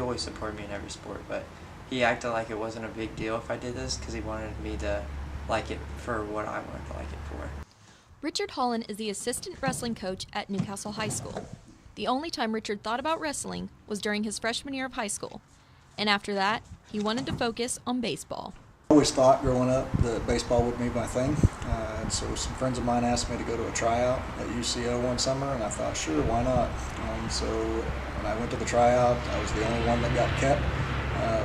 always supported me in every sport, but he acted like it wasn't a big deal if I did this because he wanted me to like it for what I wanted to like it for. Richard Holland is the assistant wrestling coach at Newcastle High School. The only time Richard thought about wrestling was during his freshman year of high school, and after that, he wanted to focus on baseball. I always thought growing up that baseball would be my thing, and so some friends of mine asked me to go to a tryout at UCO one summer, and I thought, sure, why not? So when I went to the tryout, I was the only one that got kept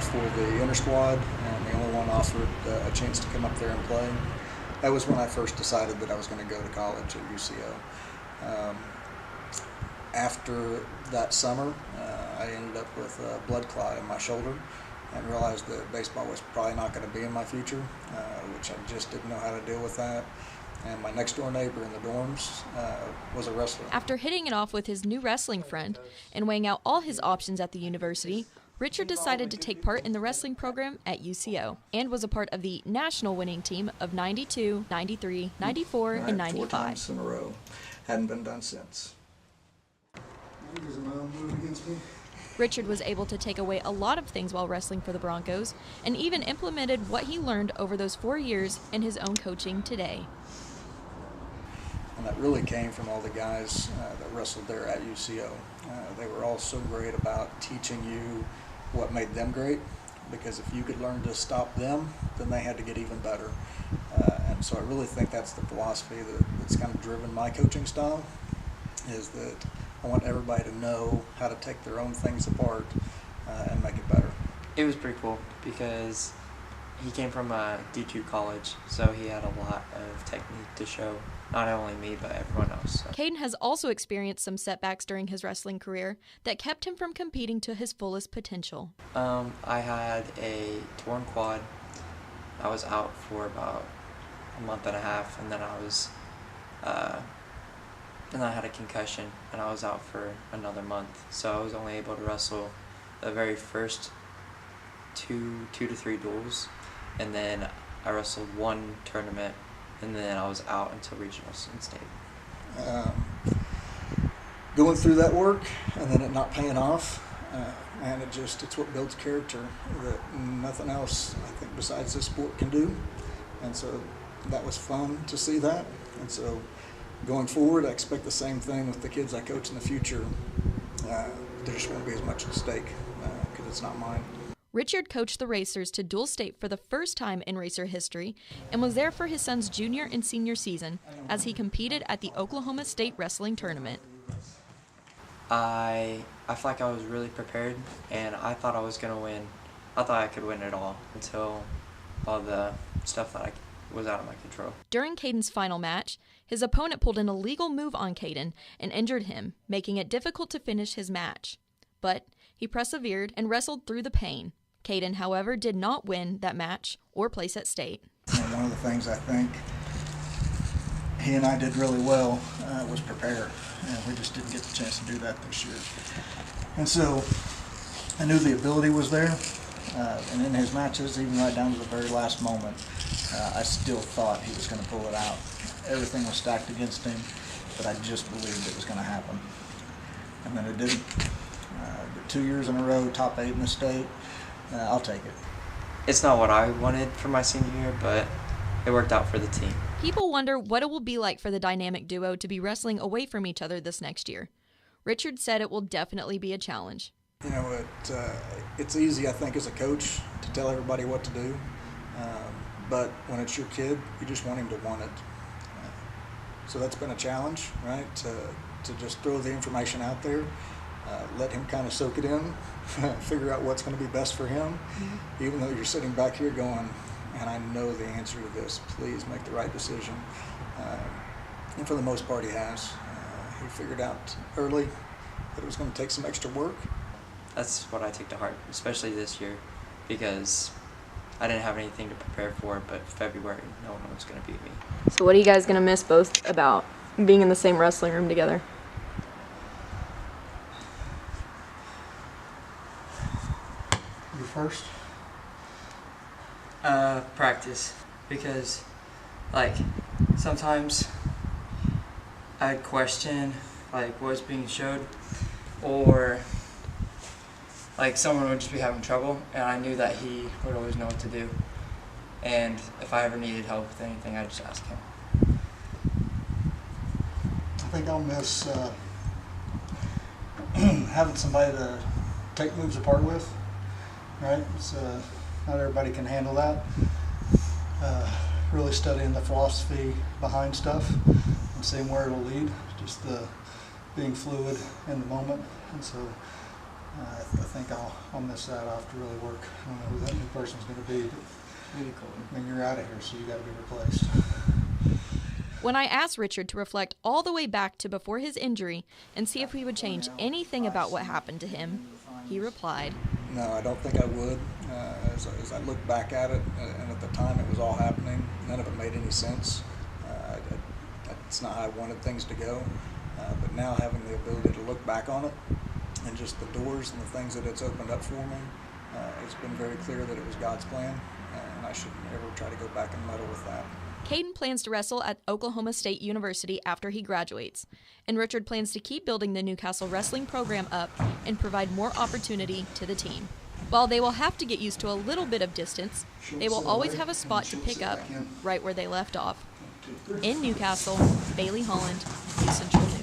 for the inter squad, and the only one offered a chance to come up there and play. That was when I first decided that I was going to go to college at UCO. After that summer, I ended up with a blood clot in my shoulder and realized that baseball was probably not going to be in my future, which I just didn't know how to deal with that. And my next door neighbor in the dorms was a wrestler. After hitting it off with his new wrestling friend and weighing out all his options at the university, Richard decided to take part in the wrestling program at UCO and was a part of the national winning team of 92, 93, 94, and 95. 4 times in a row. Hadn't been done since. Richard was able to take away a lot of things while wrestling for the Broncos and even implemented what he learned over those 4 years in his own coaching today. And that really came from all the guys that wrestled there at UCO. They were all so great about teaching you what made them great, because if you could learn to stop them, then they had to get even better. And so I really think that's the philosophy that's kind of driven my coaching style, is that I want everybody to know how to take their own things apart and make it better. It was pretty cool because he came from a D2 college, so he had a lot of technique to show not only me, but everyone else. So. Caden has also experienced some setbacks during his wrestling career that kept him from competing to his fullest potential. I had a torn quad. I was out for about a month and a half, and then I had a concussion, and I was out for another month. So I was only able to wrestle the very first two to three duels, and then I wrestled one tournament, and then I was out until regionals in state. Going through that work and then it not paying off, and it's what builds character that nothing else, I think, besides this sport can do. And so that was fun to see that. And so going forward, I expect the same thing with the kids I coach in the future. There just won't be as much at stake because it's not mine. Richard coached the Racers to dual state for the first time in Racer history and was there for his son's junior and senior season as he competed at the Oklahoma State Wrestling Tournament. I feel like I was really prepared, and I thought I was going to win. I thought I could win it all until all the stuff that was out of my control. During Caden's final match, his opponent pulled an illegal move on Caden and injured him, making it difficult to finish his match. But he persevered and wrestled through the pain. Caden, however, did not win that match or place at state. And one of the things I think he and I did really well was prepare, and we just didn't get the chance to do that this year. And so I knew the ability was there, and in his matches, even right down to the very last moment, I still thought he was going to pull it out. Everything was stacked against him, but I just believed it was going to happen. And then it didn't. 2 years in a row, top 8 in the state. I'll take it. It's not what I wanted for my senior year, but it worked out for the team. People wonder what it will be like for the dynamic duo to be wrestling away from each other this next year. Richard said it will definitely be a challenge. You know, it's easy, I think, as a coach to tell everybody what to do, but when it's your kid, you just want him to want it. So that's been a challenge, right, to just throw the information out there. Let him kind of soak it in, figure out what's going to be best for him, even though you're sitting back here going, and I know the answer to this, please make the right decision. And for the most part, he has. He figured out early that it was going to take some extra work. That's what I took to heart, especially this year, because I didn't have anything to prepare for, but February, no one was going to beat me. So what are you guys going to miss both about being in the same wrestling room together? First? Practice, because like sometimes I'd question like what's being showed, or like someone would just be having trouble, and I knew that he would always know what to do. And if I ever needed help with anything, I'd just ask him. I think I'll miss having somebody to take moves apart with, right? It's, not everybody can handle that. Really studying the philosophy behind stuff and seeing where it'll lead, just being fluid in the moment. And so I think I'll miss that. I'll have to really work. I don't know who that new person's going to be. Really cool. I mean, you're out of here, so you got to be replaced. When I asked Richard to reflect all the way back to before his injury and see if he would change anything about what happened to him, he replied, No, I don't think I would. As I look back at it, and at the time it was all happening, none of it made any sense. That's not how I wanted things to go. But now having the ability to look back on it and just the doors and the things that it's opened up for me, it's been very clear that it was God's plan, and I shouldn't ever try to go back and meddle with that. Caden plans to wrestle at Oklahoma State University after he graduates, and Richard plans to keep building the Newcastle wrestling program up and provide more opportunity to the team. While they will have to get used to a little bit of distance, they will always have a spot to pick up right where they left off. In Newcastle, Bailey Holland, News Central News.